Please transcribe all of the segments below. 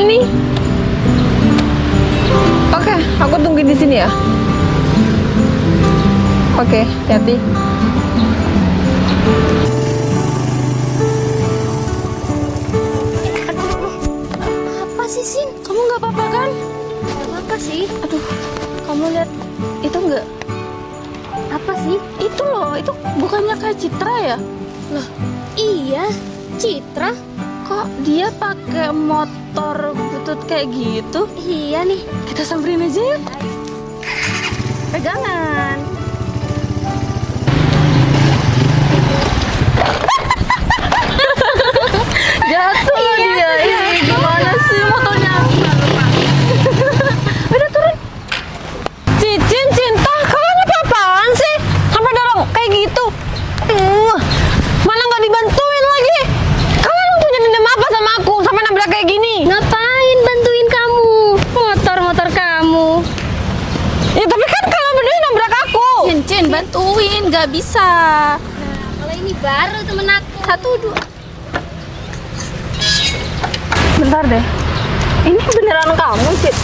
ini. Oke, aku tunggu di sini ya. Oke, hati-hati. Apa sih, Sin? Kamu nggak apa-apa kan? Gak apa sih. Aduh, kamu lihat itu nggak? Apa sih? Itu loh, itu bukannya Kak Citra ya? Loh, iya, Citra. Kok dia pakai motor butut kayak gitu? Iya nih. Kita samperin aja yuk. Pegangan. Jatuh dia. Ih, gimana sih motornya? Udah turun. Cicin, Cinta, kalian apa-apaan sih? Sampai dorong kayak gitu. Mana nggak dibantuin lagi? Kalian punya dendam apa sama aku sampai nabrak kayak gini? Ngapain bantuin kamu? Motor-motor kamu. Ya tapi kan kalau berdua nabrak aku. Cin, bantuin, nggak bisa. Nah, kalau ini baru temen aku. 1, 2. Bentar deh. Ini beneran kamu, Cit?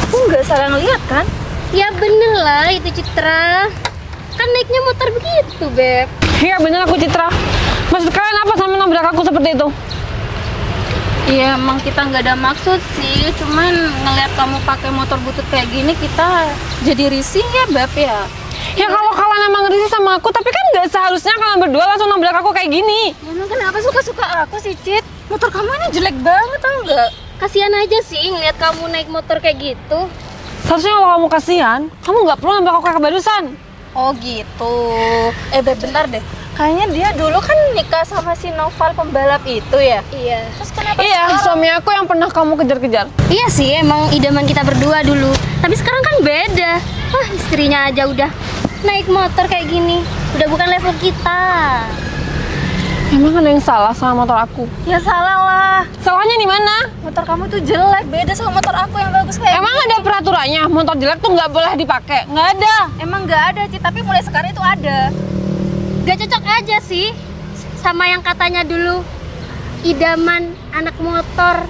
Aku nggak salah ngeliat kan? Ya bener lah itu Citra. Kan naiknya motor begitu, Beb. Iya bener aku Citra. Maksud kalian apa sama nabrak aku seperti itu? Iya, emang kita nggak ada maksud sih. Cuman ngeliat kamu pakai motor butut kayak gini, kita jadi risih ya, Beb ya. Ya kalau kalian emang risih sama aku, tapi kan nggak seharusnya kalian berdua langsung nabrak aku kayak gini. Emang kenapa suka-suka aku sih, Cit? Motor kamu ini jelek banget, tau nggak? Kasihan aja sih ngeliat kamu naik motor kayak gitu. Seharusnya kalau kamu kasihan, kamu nggak perlu nabrak aku kayak barusan. Oh gitu. Beb, bentar deh. Kayaknya dia dulu kan nikah sama si Noval pembalap itu ya? Iya. Terus kenapa Iya, sekarang? suami aku yang pernah kamu kejar-kejar. Iya sih, emang idaman kita berdua dulu. Tapi sekarang kan beda. Wah, istrinya aja udah naik motor kayak gini. Udah bukan level kita. Emang ada yang salah sama motor aku? Ya salah lah. Salahnya di mana? Motor kamu tuh jelek, beda sama motor aku yang bagus kayak Emang ada peraturannya, motor jelek tuh nggak boleh dipakai? Nggak ada. Emang nggak ada, Cit, tapi mulai sekarang itu ada. Gak cocok aja sih sama yang katanya dulu idaman anak motor.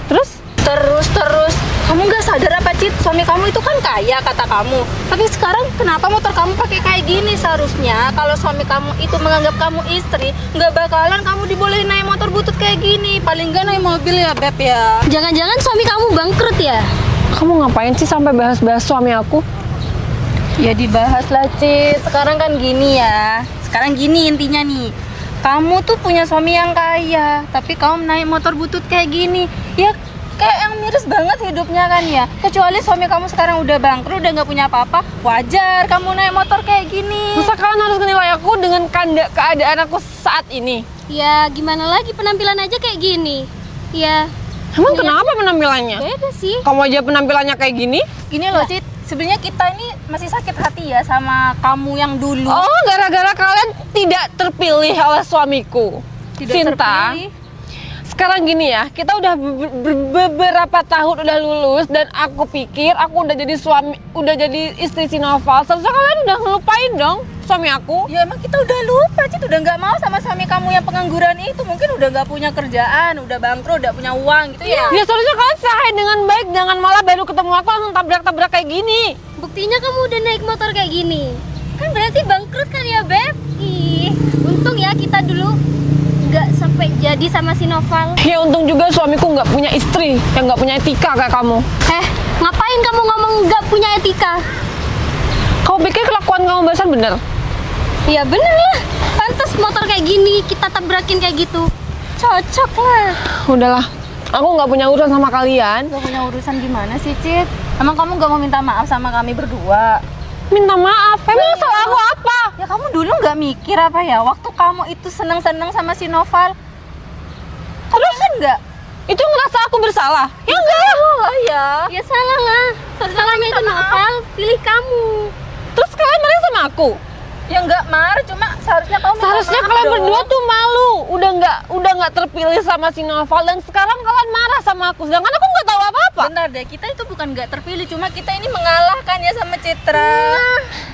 Terus kamu nggak sadar apa, Cit? Suami kamu itu kan kaya kata kamu. Tapi sekarang kenapa motor kamu pakai kayak gini? Seharusnya kalau suami kamu itu menganggap kamu istri, nggak bakalan kamu dibolehin naik motor butut kayak gini. Paling nggak naik mobil ya, Beb ya. Jangan-jangan suami kamu bangkrut ya? Kamu ngapain sih sampai bahas-bahas suami aku? Ya dibahas lah, Cit. Sekarang kan gini ya. Sekarang gini intinya nih. Kamu tuh punya suami yang kaya, tapi kamu naik motor butut kayak gini. Ya kayak yang miris banget hidupnya kan ya. Kecuali suami kamu sekarang udah bangkrut, udah nggak punya apa-apa, wajar kamu naik motor kayak gini. Masa kalian harus menilai aku dengan keadaan aku saat ini? Ya gimana lagi, penampilan aja kayak gini. Ya Emang kenapa penampilannya? beda sih. Kamu aja penampilannya kayak gini? Gini loh, Cit. Sebenarnya kita ini masih sakit hati ya sama kamu yang dulu. Oh, gara-gara kalian tidak terpilih oleh suamiku. Tidak Sinta, terpilih. sekarang gini ya, kita udah beberapa tahun udah lulus dan aku pikir aku udah jadi istri si Noval. Seharusnya kalian udah ngelupain dong suami aku. Ya emang kita udah lupa, Cit. Udah nggak mau sama suami kamu yang pengangguran itu. Mungkin udah nggak punya kerjaan, udah bangkrut, udah punya uang gitu ya. Ya seharusnya kalian serahin dengan baik, jangan malah baru ketemu aku langsung tabrak-tabrak kayak gini. Buktinya kamu udah naik motor kayak gini. Kan berarti bangkrut kan ya, Beb? Ih, untung ya kita dulu nggak sampai jadi sama si Noval. Ya untung juga suamiku nggak punya istri yang nggak punya etika kayak kamu. Ngapain kamu ngomong nggak punya etika? Kamu pikir kelakuan kamu barusan bener? Ya bener lah, pantas motor kayak gini kita tabrakin kayak gitu. Cocok lah. Udahlah, aku nggak punya urusan sama kalian. Gak punya urusan gimana sih, Cit? Emang kamu gak mau minta maaf sama kami berdua? Minta maaf, emang salah aku apa? Ya kamu dulu nggak mikir apa ya? Waktu kamu itu seneng-seneng sama si Noval, terus kan nggak? Itu ngerasa aku bersalah? Ya enggak. Salah ya. Ya salah lah. Salahnya itu Noval, pilih kamu. Terus kalian marah sama aku? Ya nggak marah, cuma seharusnya kamu minta Seharusnya maaf kalian dong. berdua tuh malu, udah nggak terpilih sama si Noval dan sekarang kalian marah sama aku, sedangkan aku nggak tahu apa-apa. Bentar deh, kita itu bukan nggak terpilih, cuma kita ini mengalahkan ya sama Citra.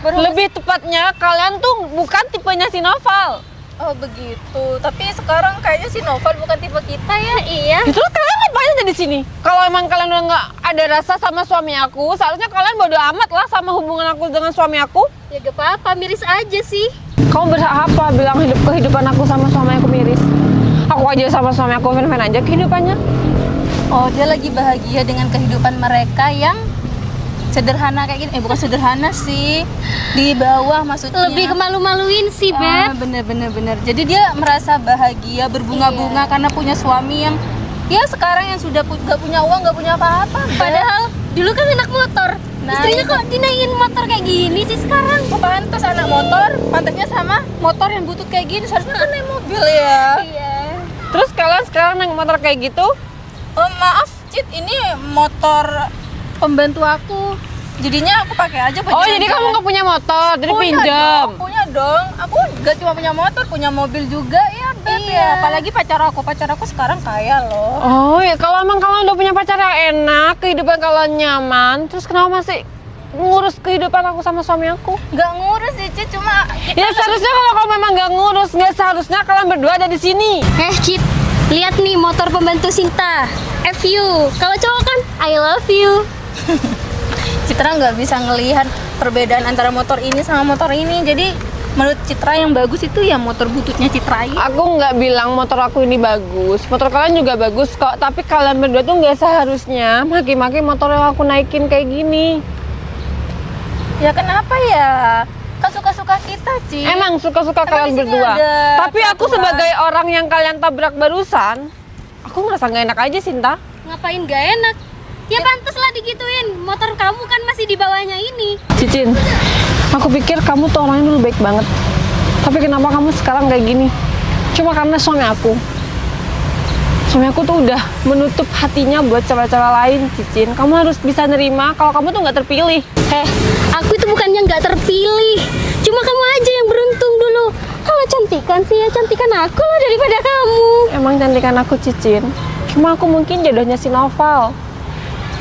Lebih tepatnya kalian tuh bukan tipenya si Noval. Oh begitu, tapi sekarang kayaknya si Noval bukan tipe kita ya. Iya. Terus kalian ngapain aja di sini? Kalau emang kalian udah nggak ada rasa sama suami aku, seharusnya kalian bodo amat lah sama hubungan aku dengan suami aku. Ya gak apa-apa, miris aja sih. Kamu berhak apa bilang kehidupan aku sama suami aku miris? Aku aja sama suami aku fan-fan aja kehidupannya. Oh, dia lagi bahagia dengan kehidupan mereka yang sederhana kayak gini. Bukan sederhana sih, di bawah maksudnya. Lebih kemalu-maluin sih, Ah, Beb. bener. Jadi dia merasa bahagia, berbunga-bunga karena punya suami yang ya sekarang yang sudah gak punya uang, gak punya apa-apa. Padahal dulu kan anak motor. Nah, Istrinya itu. kok dinaikin motor kayak gini sih sekarang? Pantas anak motor, pantasnya sama motor yang butut kayak gini. Seharusnya kan naik mobil ya. Iya. Terus kalian sekarang naik motor kayak gitu? Oh maaf, Cit, ini motor pembantu aku. Jadinya aku pakai aja buat Oh, jadi kamu nggak punya motor, jadi pinjam. Punya dong. Aku gak cuma punya motor, punya mobil juga ya, Beb. Iya. Ya. Apalagi pacar aku sekarang kaya loh. Oh ya, kalau emang kalian udah punya pacar yang enak, kehidupan kalian nyaman, terus kenapa masih ngurus kehidupan aku sama suami aku? Gak ngurus sih, Cit, cuma Ya seharusnya kalau kamu memang nggak ngurus, nggak seharusnya kalian berdua ada di sini. Cit, lihat nih motor pembantu Sinta. FU. Kalau cowok kan I love you. Citra nggak bisa ngelihat perbedaan antara motor ini sama motor ini. Jadi menurut Citra yang bagus itu ya motor bututnya Citra ini. Aku nggak bilang motor aku ini bagus, motor kalian juga bagus kok. Tapi kalian berdua tuh nggak seharusnya maki-maki motor yang aku naikin kayak gini. Ya kenapa ya? Kan suka-suka kita, Ci. Emang suka-suka Emang kalian di sini berdua. ada Tapi aku peraturan. sebagai orang yang kalian tabrak barusan, aku ngerasa nggak enak aja, Sinta. Ngapain gak enak? Ya pantas lah digituin. Motor kamu kan masih di bawahnya ini. Cicin, aku pikir kamu tuh orangnya dulu baik banget. Tapi kenapa kamu sekarang kayak gini? Cuma karena suami aku. Suami aku tuh udah menutup hatinya buat cewek-cewek lain, Cicin. Kamu harus bisa nerima kalau kamu tuh nggak terpilih. Aku itu bukannya nggak terpilih. Cuma kamu aja yang beruntung dulu. Kalau cantikan sih ya cantikan aku lah daripada kamu. Emang cantikan aku, Cicin. Cuma aku mungkin jodohnya si Noval.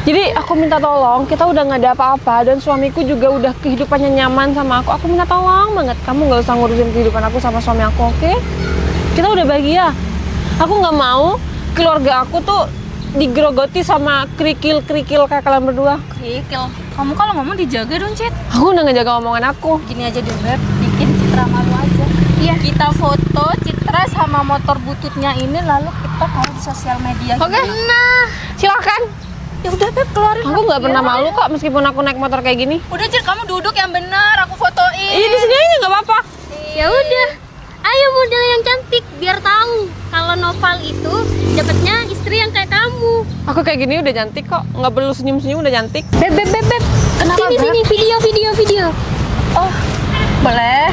Jadi aku minta tolong, kita udah nggak ada apa-apa dan suamiku juga udah kehidupannya nyaman sama aku. Aku minta tolong banget, kamu nggak usah ngurusin kehidupan aku sama suami aku, oke? Kita udah bahagia. Aku nggak mau keluarga aku tuh digerogoti sama kerikil-kerikil kayak kalian berdua. Kerikil. Kamu kalau ngomong dijaga dong, Cit. Aku udah ngejaga omongan aku. Gini aja deh, Beb. Bikin Citra malu aja. Iya. Kita foto Citra sama motor bututnya ini lalu kita taruh di sosial media. Oke? gitu. Nah, Silakan. Ya udah, Beb, keluarin. Aku nggak pernah malu kok meskipun aku naik motor kayak gini. Udah, Cit, kamu duduk yang benar, aku fotoin. Iya di sini aja nggak apa-apa. ya udah. Ayo model yang cantik biar tahu kalau Noval itu dapatnya istri yang kayak kamu. Aku kayak gini udah cantik kok, nggak perlu senyum-senyum udah cantik. Beb. Kenapa, Sini Beb? sini video. Oh, boleh.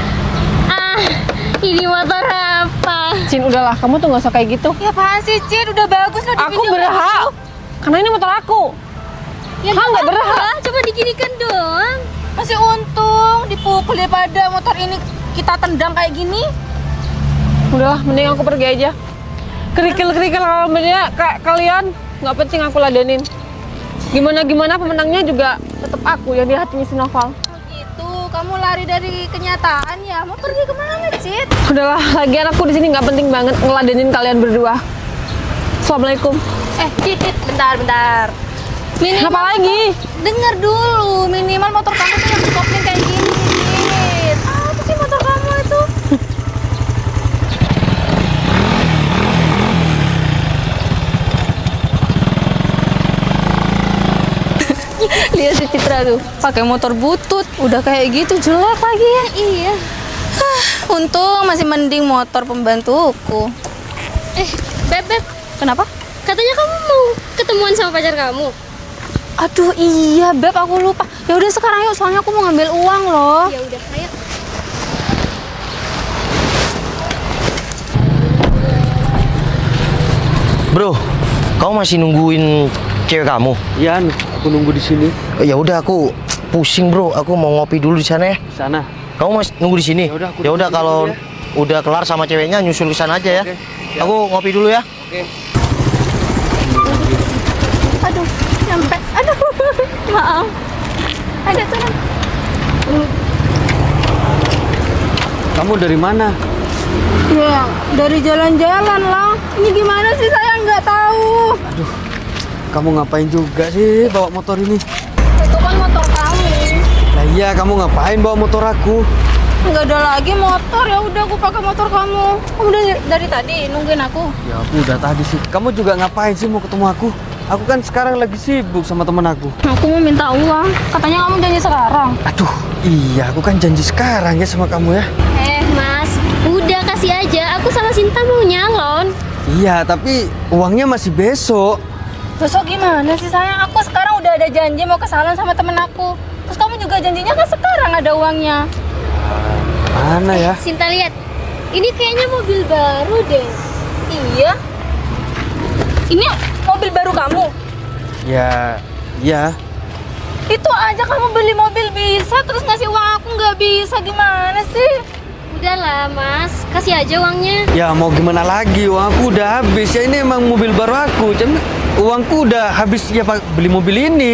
Ini motor apa? Cin, udahlah, kamu tuh nggak usah kayak gitu. Ya apaan sih, Cit? Udah bagus loh di Aku video. berhak, karena ini motor aku. Ya Hah, nggak berhak. apa-apa, cuma diginikan doang. Masih untung dipukul daripada motor ini kita tendang kayak gini. Udahlah, mending aku pergi aja. Kerikil-kerikil kalian nggak penting aku ladenin. Gimana pemenangnya juga tetap aku yang di hatinya si Noval. Oh gitu, kamu lari dari kenyataan ya? Mau pergi kemana, Cit? Udahlah, lagian aku di sini nggak penting banget ngeladenin kalian berdua. Assalamualaikum. Cit, bentar. Apa lagi? Dengar dulu, minimal motor kamu tuh yang dikopling kayak gini, Cit. Apa sih motor kamu itu? Lihat si Citra tuh, pakai motor butut, udah kayak gitu jelek lagi ya. Iya. Untung masih mending motor pembantuku. Beb. Kenapa? Katanya kamu mau ketemuan sama pacar kamu. Aduh iya Beb, aku lupa. Ya udah sekarang yuk, soalnya aku mau ngambil uang loh. Ya udah, ayo. Bro, kamu masih nungguin cewek kamu? Iya, aku nunggu di sini. Ya udah, aku pusing bro. Aku mau ngopi dulu di sana ya. Di sana. Kamu masih nunggu di sini? Ya udah, aku Ya udah, nunggu kalau dulu udah kelar sama ceweknya nyusul ke sana aja ya. Oke, siap. Aku ngopi dulu ya. Oke. Aduh, nyampe. Aduh, maaf. Ada turun. Kamu dari mana? Ya, dari jalan-jalan lah. Ini gimana sih, saya nggak tahu. Aduh, kamu ngapain juga sih bawa motor ini? Itu kan motor kamu. Lah iya, kamu ngapain bawa motor aku? Nggak ada lagi motor, ya udah aku pakai motor kamu. Kamu udah dari tadi nungguin aku. Ya aku udah tadi sih. Kamu juga ngapain sih mau ketemu aku? Aku kan sekarang lagi sibuk sama temen aku. Aku mau minta uang. Katanya kamu janji sekarang. Aduh, iya aku kan janji sekarang ya sama kamu ya. Mas, udah kasih aja. Aku sama Sinta mau nyalon. Iya, tapi uangnya masih besok. Besok gimana sih sayang? Aku sekarang udah ada janji mau ke salon sama temen aku. Terus kamu juga janjinya kan sekarang ada uangnya. Mana ya? Sinta lihat. Ini kayaknya mobil baru deh. Iya. Ini mobil baru kamu? Ya, iya. Itu aja kamu beli mobil bisa, terus ngasih uang aku nggak bisa, gimana sih? Udahlah, Mas. Kasih aja uangnya. Ya mau gimana lagi? Uang aku udah habis ya, ini emang mobil baru aku. Cuman uangku udah habis ya Pak beli mobil ini.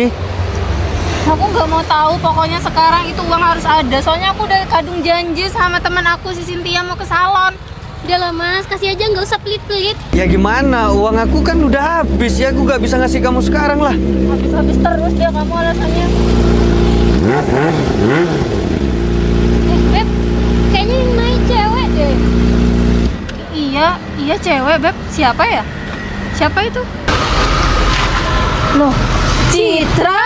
Aku nggak mau tahu, pokoknya sekarang itu uang harus ada. Soalnya aku udah kadung janji sama teman aku si Cynthia mau ke salon. Udahlah, Mas. Kasih aja, nggak usah pelit-pelit. Ya gimana? Uang aku kan udah habis ya, aku nggak bisa ngasih kamu sekarang lah. Habis-habis terus dia kamu alasannya. Beb, kayaknya yang naik cewek deh. Iya cewek, Beb. Siapa ya? Siapa itu? Loh, Citra?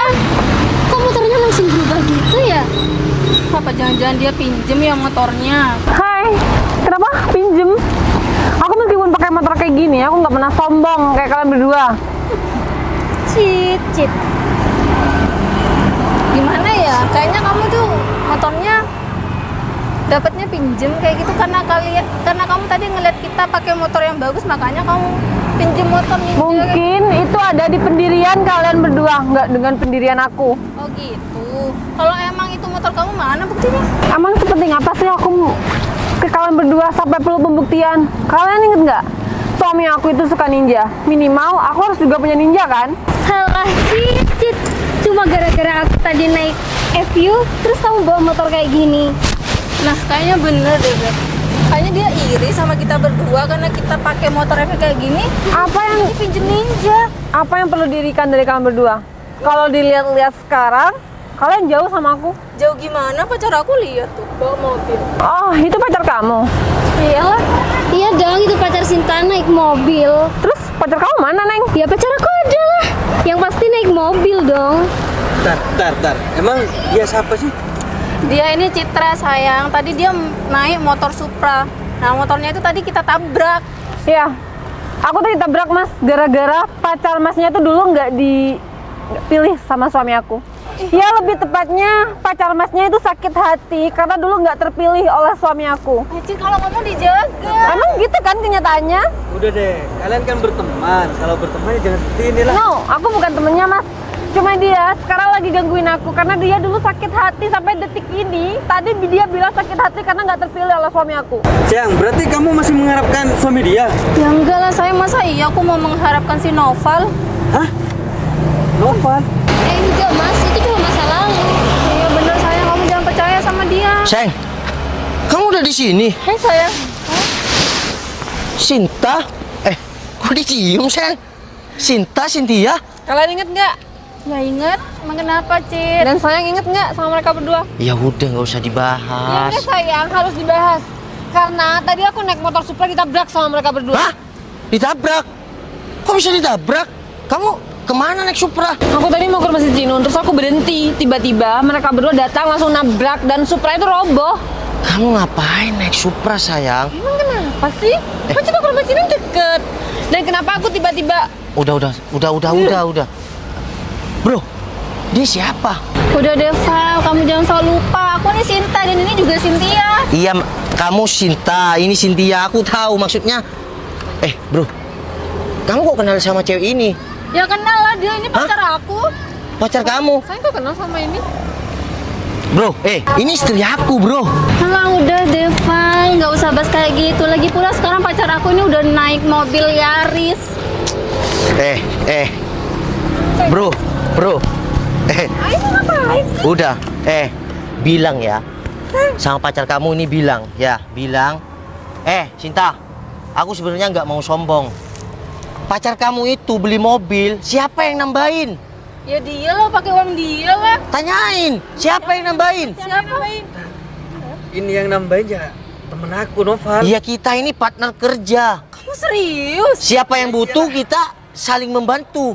Kok motornya langsung berubah gitu ya? Apa jangan-jangan dia pinjem ya motornya? Hai, kenapa pinjem? Aku meskipun pakai motor kayak gini, aku nggak pernah sombong kayak kalian berdua. Cit. Gimana ya? Kayaknya kamu tuh motornya dapatnya pinjem kayak gitu karena kamu tadi ngeliat kita pakai motor yang bagus, makanya kamu pinjem motor ninja. Mungkin itu ada di pendirian kalian berdua, nggak dengan pendirian aku. Oh gitu. Kalau emang itu motor kamu, mana buktinya? Emang sepenting apa sih aku ke kalian berdua sampai perlu pembuktian? Kalian inget nggak? Suami aku itu suka ninja. Minimal aku harus juga punya ninja kan? Salah, Cit. Cuma gara-gara aku tadi naik FU, terus kamu bawa motor kayak gini. Nah, kayaknya bener deh, Beb. Kayaknya dia iri sama kita berdua karena kita pakai motor kayak gini. Apa yang Pinjem ninja. apa yang perlu dirikan dari kalian berdua? Kalau dilihat-lihat sekarang, kalian jauh sama aku. Jauh gimana? Pacar aku lihat tuh bawa mobil. Oh, itu pacar kamu. Iyalah. Iya dong, itu pacar Sinta naik mobil. Terus pacar kamu mana, Neng? Ya pacar aku ada lah. Yang pasti naik mobil dong. Tar. Emang dia siapa sih? Dia ini Citra sayang. Tadi dia naik motor Supra. Nah, motornya itu tadi kita tabrak. Ya, aku tuh ditabrak mas, gara-gara pacar masnya tuh dulu nggak dipilih sama suami aku. Ya lebih tepatnya pacar masnya itu sakit hati karena dulu nggak terpilih oleh suami aku. Cici, kalau ngomong dijaga. Emang gitu kan kenyataannya? Udah deh, kalian kan berteman. Kalau berteman ya jangan seperti ini lah. No, aku bukan temennya mas. Cuma dia sekarang lagi gangguin aku karena dia dulu sakit hati sampai detik ini. Tadi dia bilang sakit hati karena nggak terpilih oleh suami aku. Sayang, berarti kamu masih mengharapkan suami dia? Ya enggak lah, saya masa iya aku mau mengharapkan si Noval. Hah? Noval? Enggak mas, itu cuma masa lalu. Iya bener sayang, kamu jangan percaya sama dia. Seng, kamu udah di sini? Hei sayang. Sinta? Kok dicium, Seng? Cynthia? Kalian inget nggak? Ya inget, emang kenapa Cid? Dan sayang inget nggak sama mereka berdua? Ya udah, nggak usah Ya dibahas. enggak sayang, harus dibahas. Karena tadi aku naik motor Supra ditabrak sama mereka berdua. Hah? Ditabrak? Kok bisa ditabrak? Kamu kemana naik Supra? Aku tadi mau ke rumah si Jinun, terus aku berhenti. Tiba-tiba mereka berdua datang langsung nabrak dan Supra itu roboh. Kamu ngapain naik Supra, sayang? Emang kenapa sih? Kan juga ke rumah Jinun deket. Dan kenapa aku tiba-tiba... Udah. Bro, dia siapa? Udah deh Val, kamu jangan selalu lupa. Aku nih Sinta dan ini juga Cynthia. Iya, kamu Sinta, ini Cynthia, aku tahu maksudnya. Bro, kamu kok kenal sama cewek ini? Ya kenal lah, dia ini pacar aku. Pacar kamu? Saya kok kenal sama ini? Bro, ini istri aku, bro. Alah udah deh Val, nggak usah bahas kayak gitu. Lagi pula sekarang pacar aku ini udah naik mobil Yaris. Bro. Ayo ngapain? Udah, bilang ya. Sama pacar kamu ini bilang. Sinta, aku sebenarnya nggak mau sombong. pacar kamu itu beli mobil, siapa yang nambahin? Ya dia lah, pakai uang dia lah. Tanyain, siapa yang nambahin? Siapa? Ini yang nambahin ya temen aku, Noval. Iya, kita ini partner kerja. Kamu serius? Siapa yang butuh kita saling membantu.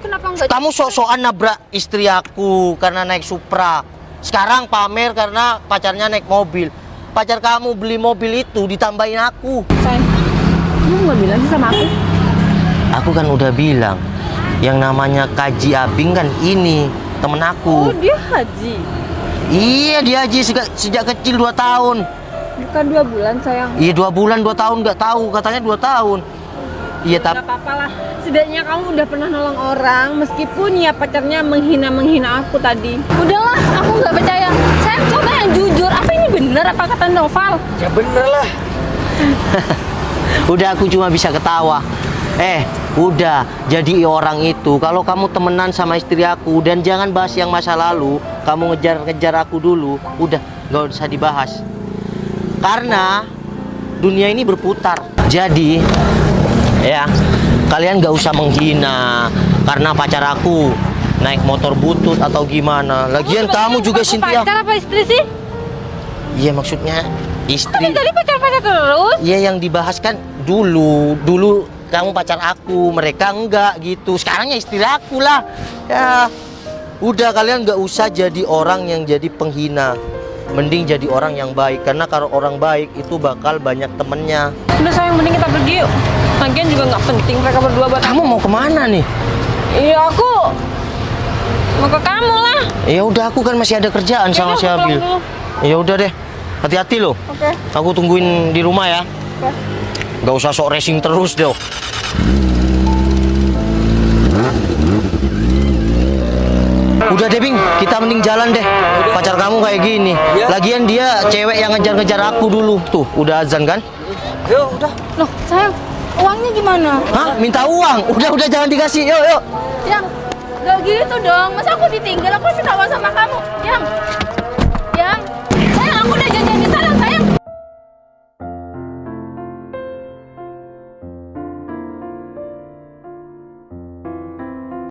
Kenapa enggak? Kamu sok-sokan nabrak istri aku karena naik Supra. Sekarang pamer karena pacarnya naik mobil. Pacar kamu beli mobil itu ditambahin aku. Sayang, kamu nggak bilang sih sama aku? Aku kan udah bilang, yang namanya Kaji Abing kan ini temen aku. Oh, dia haji. Iya, dia haji sejak kecil 2 tahun. Bukan 2 bulan, sayang. Iya, 2 bulan 2 tahun nggak tahu, katanya 2 tahun. Iya, tapi Gak apa-apa lah. Setidaknya kamu udah pernah nolong orang, meskipun ya pacarnya menghina aku tadi. Udahlah, aku nggak percaya. Saya coba yang jujur. Apa ini bener apa kata Noval? Ya bener lah. udah aku cuma bisa ketawa. Udah, jadi orang itu kalau kamu temenan sama istri aku dan jangan bahas yang masa lalu, kamu ngejar-ngejar aku dulu, udah gak usah dibahas. Karena dunia ini berputar. Jadi, ya, kalian gak usah menghina karena pacar aku naik motor butut atau gimana. Lagian kamu juga Cynthia. Pacar apa istri sih? Iya, maksudnya istri. Tadi pacar-pacar terus. Iya, yang dibahas kan dulu kamu pacar aku, mereka enggak gitu. Sekarang ya istri aku lah. Ya, udah kalian nggak usah jadi orang yang jadi penghina. Mending jadi orang yang baik, karena kalau orang baik itu bakal banyak temennya. Udah sayang, mending kita pergi yuk. Lagian juga nggak penting mereka berdua buat Kamu mau kemana nih? Iya, aku mau ke kamu lah. Ya udah, aku kan masih ada kerjaan sama udah, si aku Abil. pulang Ya udah deh, hati-hati loh. Oke. Aku tungguin di rumah ya. Oke. Gak usah sok racing terus deh. Udah deh, Bing, kita mending jalan deh. Pacar kamu kayak gini. Lagian dia cewek yang ngejar-ngejar aku dulu. Tuh, udah azan kan? Yuk, udah. Loh, sayang, uangnya gimana? Hah? Minta uang? Udah jangan dikasih. Yuk. Yang gak gitu dong. Masa aku ditinggal? Aku minta uang sama kamu. Yang sayang, aku udah janjian di sana, sayang.